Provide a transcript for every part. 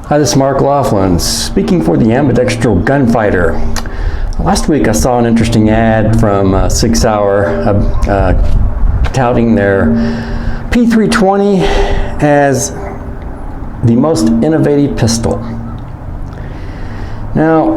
Hi, this is Mark Laughlin, speaking for the Ambidextral Gunfighter. Last week I saw an interesting ad from 6 Hour touting their P320 as the most innovative pistol. Now,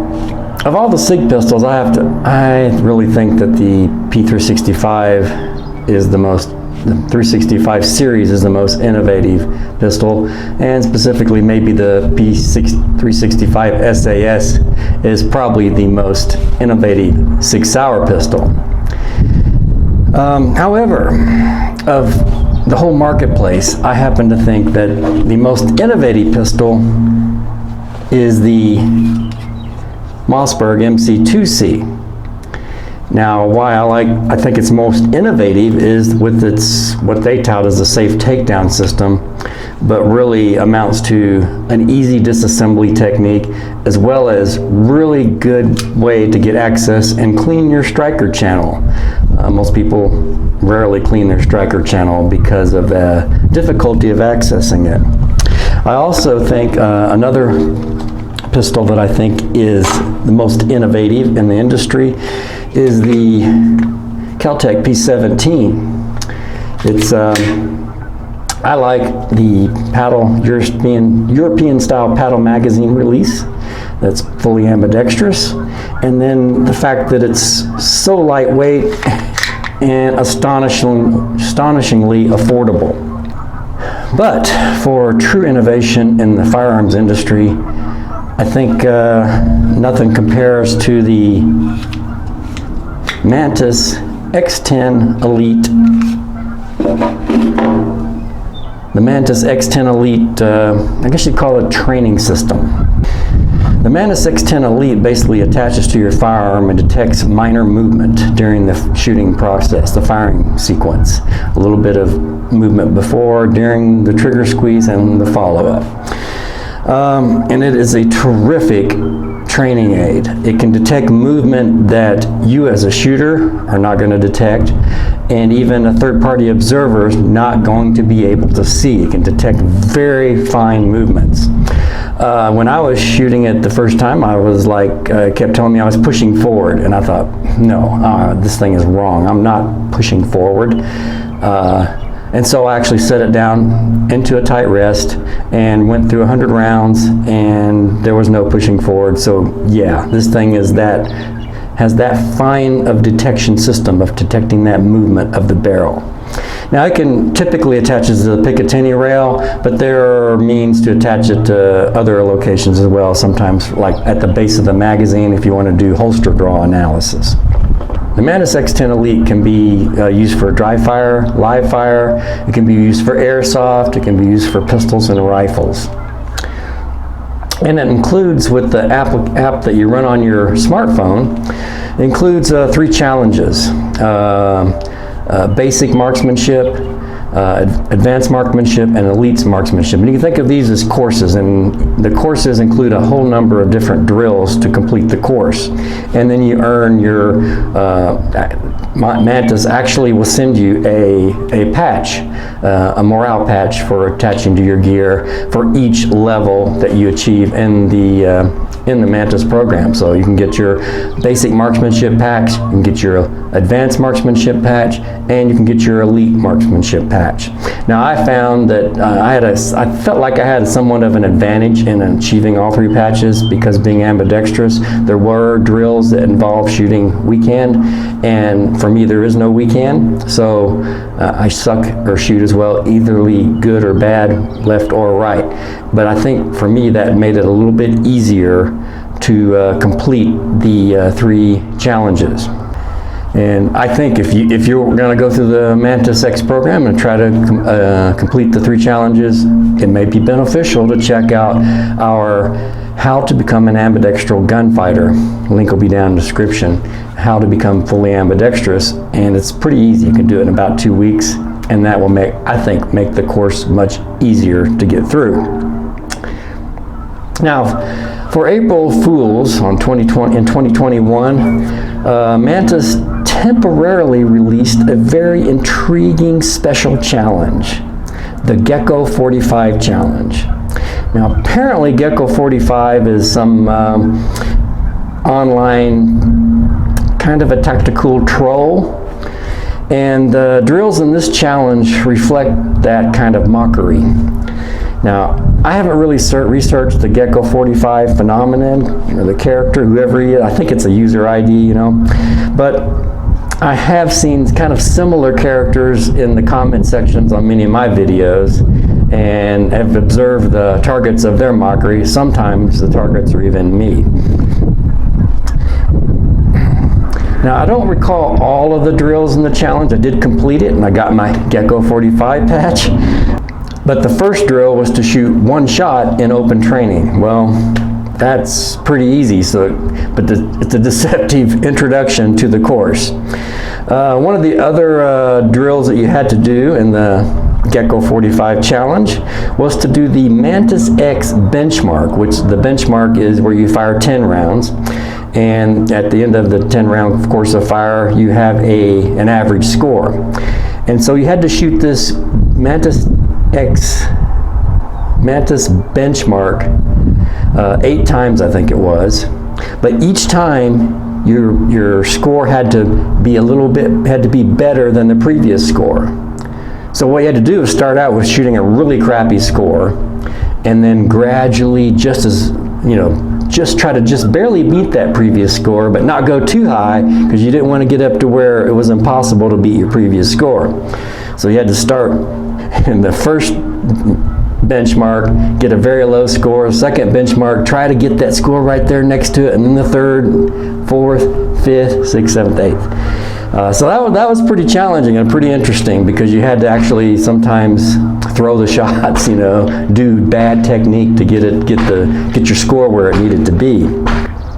of all the SIG pistols, I really think that the P365 is the 365 series is the most innovative pistol, and specifically maybe the P365 SAS is probably the most innovative 6 Hour pistol. However, of the whole marketplace, I happen to think that the most innovative pistol is the Mossberg MC2c. Now, why I think it's most innovative is with its what they tout as a safe takedown system, but really amounts to an easy disassembly technique, as well as really good way to get access and clean your striker channel. Most people rarely clean their striker channel because of the difficulty of accessing it. I also think another pistol that I think is the most innovative in the industry is the KelTec P17. It's I like the paddle European style paddle magazine release that's fully ambidextrous, and then the fact that it's so lightweight and astonishingly affordable. But for true innovation in the firearms industry, I think nothing compares to the Mantis X10 Elite. The Mantis X10 Elite, I guess you'd call it a training system. The Mantis X10 Elite basically attaches to your firearm and detects minor movement during the shooting process, the firing sequence. A little bit of movement before, during the trigger squeeze, and the follow-up. And it is a terrific training aid. It can detect movement that you as a shooter are not going to detect, and even a third-party observer is not going to be able to see. It can detect very fine movements. When I was shooting it the first time, I was like, kept telling me I was pushing forward, and I thought, no, this thing is wrong. I'm not pushing forward. And so I actually set it down into a tight rest and went through 100 rounds, and there was no pushing forward. So yeah, this thing has that fine of detection system of detecting that movement of the barrel. Now it can typically attach as a Picatinny rail, but there are means to attach it to other locations as well, sometimes like at the base of the magazine if you want to do holster draw analysis. The Mantis X10 Elite can be used for dry fire, live fire, it can be used for airsoft, it can be used for pistols and rifles. And it includes, with the app that you run on your smartphone, it includes 3 challenges. Basic marksmanship, advanced marksmanship, and elite marksmanship. And you can think of these as courses, and the courses include a whole number of different drills to complete the course. And then you earn your, Mantis actually will send you a patch, a morale patch for attaching to your gear for each level that you achieve in the Mantis program. So you can get your basic marksmanship patch, you can get your advanced marksmanship patch, and you can get your elite marksmanship patch. Now I found that I felt like I had somewhat of an advantage in achieving all 3 patches because being ambidextrous, there were drills that involved shooting weekend, and for me there is no weekend, so I suck or shoot as well, eitherly good or bad, left or right. But I think for me that made it a little bit easier to complete the 3 challenges. And I think if you're going to go through the Mantis X program and try to complete the 3 challenges, it may be beneficial to check out our How to Become an Ambidextral Gunfighter. Link will be down in the description. How to become fully ambidextrous, and it's pretty easy. You can do it in about 2 weeks, and that will make the course much easier to get through. Now, for April Fools in 2021, Mantis temporarily released a very intriguing special challenge, the Gecko45 challenge. Now apparently Gecko45 is some online kind of a tactical troll, and the drills in this challenge reflect that kind of mockery. Now, I haven't really researched the Gecko45 phenomenon, or the character, whoever he is. I think it's a user ID, you know, but I have seen kind of similar characters in the comment sections on many of my videos, and have observed the targets of their mockery. Sometimes the targets are even me. Now, I don't recall all of the drills in the challenge. I did complete it, and I got my Gecko45 patch. But the first drill was to shoot one shot in open training. Well, that's pretty easy, but it's a deceptive introduction to the course. One of the other drills that you had to do in the Gecko45 challenge was to do the Mantis X benchmark, which the benchmark is where you fire 10 rounds. And at the end of the 10-round course of fire, you have an average score. And so you had to shoot this Mantis benchmark 8 times, I think it was. But each time your score had to be better than the previous score. So what you had to do is start out with shooting a really crappy score, and then gradually, just try to barely beat that previous score, but not go too high, because you didn't want to get up to where it was impossible to beat your previous score. So you had to start in the first benchmark, get a very low score, second benchmark, try to get that score right there next to it, and then the third, fourth, fifth, sixth, seventh, eighth. So that was pretty challenging and pretty interesting, because you had to actually sometimes throw the shots, you know, do bad technique to get your score where it needed to be.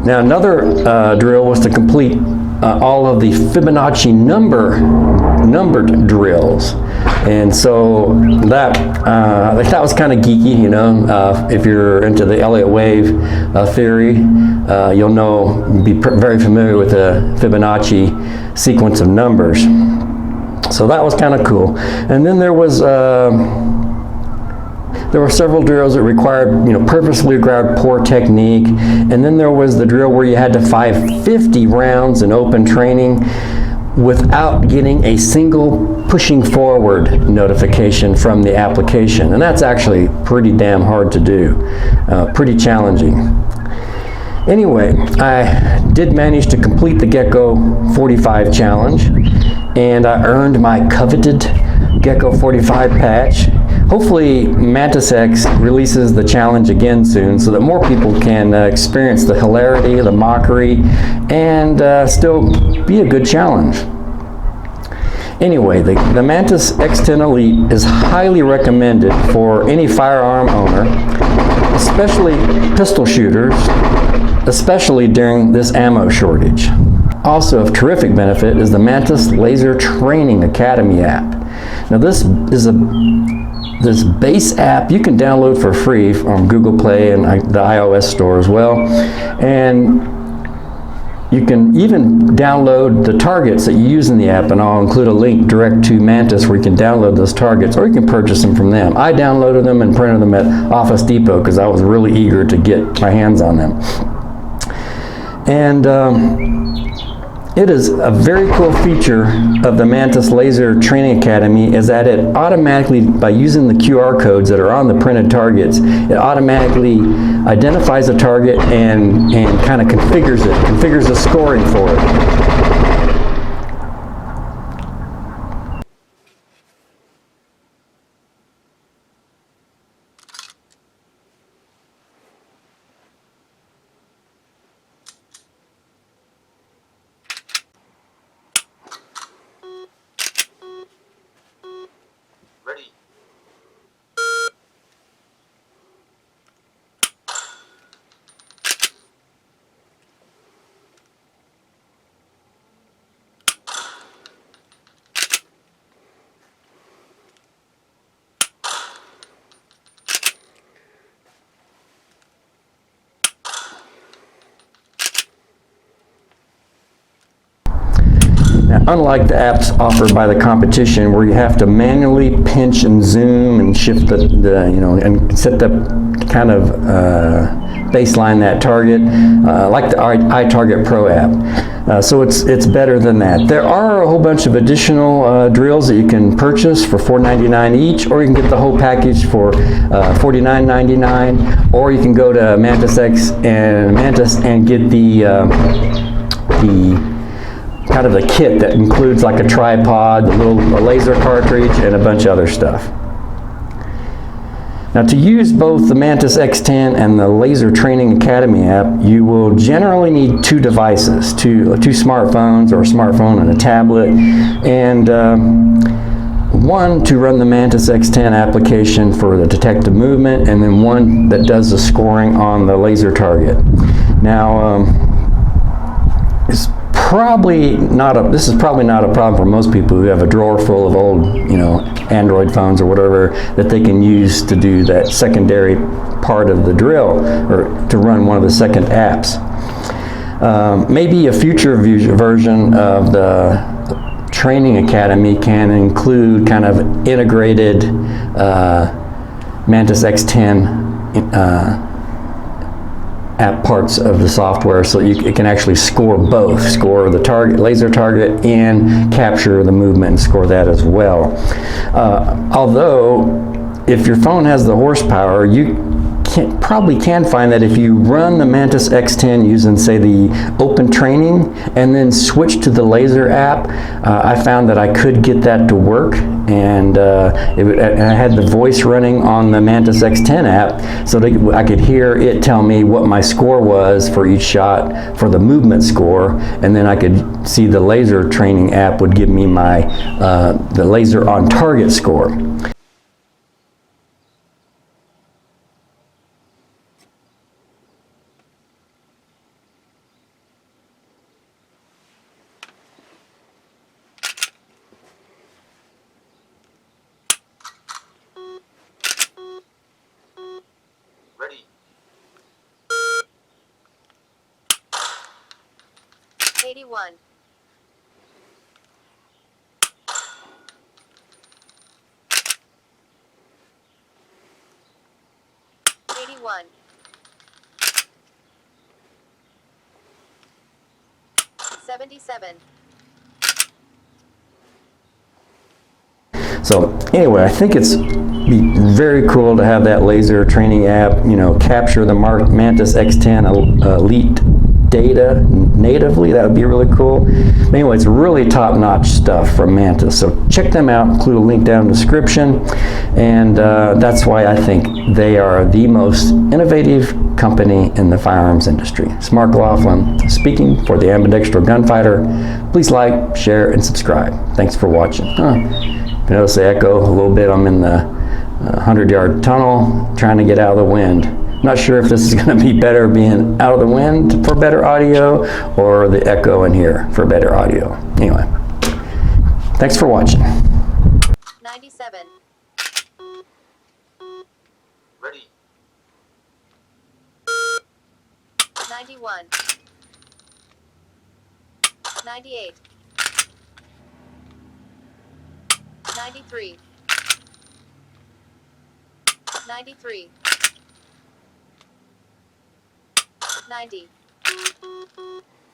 Now another drill was to complete all of the Fibonacci numbered drills, and so that was kind of geeky, you know. If you're into the Elliott wave theory, you'll be very familiar with the Fibonacci sequence of numbers. So that was kind of cool. And then there were several drills that purposely required poor technique. And then there was the drill where you had to fire 50 rounds in open training without getting a single pushing forward notification from the application. And that's actually pretty damn hard to do, pretty challenging. Anyway, I did manage to complete the Gecko45 challenge, and I earned my coveted Gecko45 patch. Hopefully MantisX releases the challenge again soon, so that more people can experience the hilarity, the mockery, and still be a good challenge. Anyway, the Mantis X10 Elite is highly recommended for any firearm owner, especially pistol shooters, especially during this ammo shortage. Also of terrific benefit is the Mantis Laser Training Academy app. Now this base app you can download for free from Google Play and the iOS store as well, and you can even download the targets that you use in the app, and I'll include a link direct to Mantis where you can download those targets, or you can purchase them from them. I downloaded them and printed them at Office Depot because I was really eager to get my hands on them. And it is a very cool feature of the Mantis Laser Training Academy is that it automatically, by using the QR codes that are on the printed targets, it automatically identifies a target and kind of configures the scoring for it. Ready. Now, unlike the apps offered by the competition, where you have to manually pinch and zoom and shift and set the kind of baseline that target, like the iTarget Pro app. So it's better than that. There are a whole bunch of additional drills that you can purchase for $4.99 each, or you can get the whole package for $49.99, or you can go to Mantis X and Mantis and get the kind of the kit that includes like a tripod, a little laser cartridge, and a bunch of other stuff. Now, to use both the Mantis X10 and the Laser Training Academy app, you will generally need two devices, two smartphones, or a smartphone and a tablet, and one to run the Mantis X10 application for the detective movement, and then one that does the scoring on the laser target. Now, this is probably not a problem for most people who have a drawer full of old, Android phones or whatever that they can use to do that secondary part of the drill, or to run one of the second apps. Maybe a future version of the Training Academy can include kind of integrated Mantis X10 app parts of the software, so it can actually score both, score the target, laser target, and capture the movement and score that as well. Although, if your phone has the horsepower, you probably can find that if you run the Mantis X10 using, say, the Open Training and then switch to the laser app, I found that I could get that to work, and I had the voice running on the Mantis X10 app, so that I could hear it tell me what my score was for each shot for the movement score, and then I could see the Laser Training app would give me my the laser on target score. Ready. 81. 81. 77. So anyway, I think it's be very cool to have that laser training app, capture the Mantis X10 Elite data natively. That would be really cool. But anyway, it's really top-notch stuff from Mantis. So check them out, include a link down in the description. And that's why I think they are the most innovative company in the firearms industry. It's Mark Laughlin speaking for the Ambidextral Gunfighter. Please like, share, and subscribe. Thanks for watching. You notice the echo a little bit. I'm in the 100-yard tunnel trying to get out of the wind. Not sure if this is going to be better being out of the wind for better audio, or the echo in here for better audio. Anyway, thanks for watching. 97. Ready. 91. 98. 93. 93. 90.